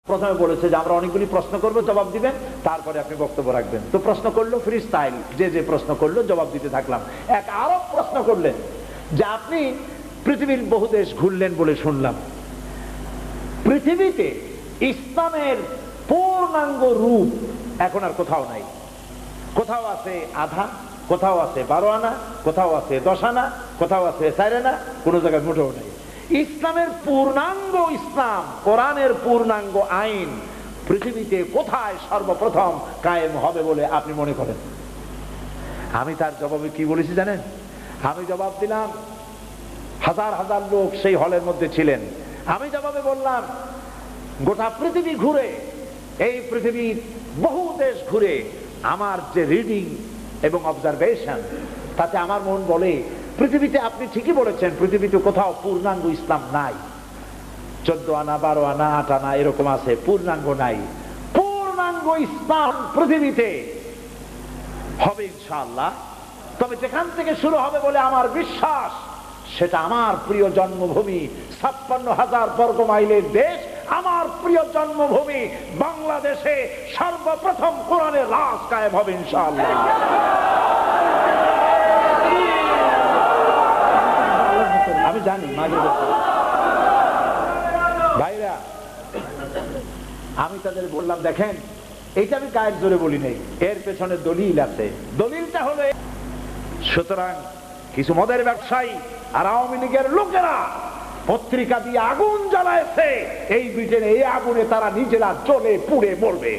প্রথমে বলেছে যে আমরা অনেকগুলি প্রশ্ন করব, জবাব দিবেন, তারপরে আপনি বক্তব্য রাখবেন। তো প্রশ্ন করলো ফ্রি স্টাইল, যে প্রশ্ন করলো জবাব দিতে থাকলাম। এক আরব প্রশ্ন করলেন যে আপনি পৃথিবীর বহু দেশ ঘুরলেন বলে শুনলাম, পৃথিবীতে ইসলামের পূর্ণাঙ্গ রূপ এখন আর কোথাও নাই। কোথাও আছে আধা, কোথাও আছে 12 আনা, কোথাও আছে 10 আনা, কোথাও আছে 4 আনা, কোন জায়গায় মোটেও নাই। ইসলামের পূর্ণাঙ্গ ইসলাম, কোরআনের পূর্ণাঙ্গ আইন পৃথিবীতে কোথায় সর্বপ্রথম কায়েম হবে বলে আপনি মনে করেন? আমি তার জবাবে কি বলেছি জানেন? আমি জবাব দিলাম, হাজার হাজার লোক সেই হলের মধ্যে ছিলেন। আমি জবাবে বললাম, গোটা পৃথিবী ঘুরে, এই পৃথিবীর বহু দেশ ঘুরে আমার যে রিডিং এবং অবজারভেশন, তাতে আমার মন বলে পৃথিবীতে, আপনি ঠিকই বলেছেন, পৃথিবীতে কোথাও পূর্ণাঙ্গ ইসলাম নাই। 14 আনা, 12 আনা, 8 আনা এরকম আছে, পূর্ণাঙ্গ নাই। পূর্ণাঙ্গ ইসলাম পৃথিবীতে হবে ইনশাআল্লাহ। তবে যেখান থেকে শুরু হবে বলে আমার বিশ্বাস, সেটা আমার প্রিয় জন্মভূমি, 56,000 বর্গ মাইলের দেশ, আমার প্রিয় জন্মভূমি বাংলাদেশে সর্বপ্রথম কোরআনের রাজ কায়েম হবে ইনশাআল্লাহ। আমি জানি ভাইরা, আমি তাদের বললাম, দেখেন এইটা আমি গায়ের জোরে বলি নাই, এর পেছনে দলিল আছে। দলিলটা হলো, সুতরাং কিছু মদের ব্যবসায়ী আর আওয়ামী লীগের লোকেরা পত্রিকা দিয়ে আগুন জ্বালাইছে, এই ব্রিটেনে এই আগুনে তারা নিজেরা জ্বলে পুড়ে মরবে।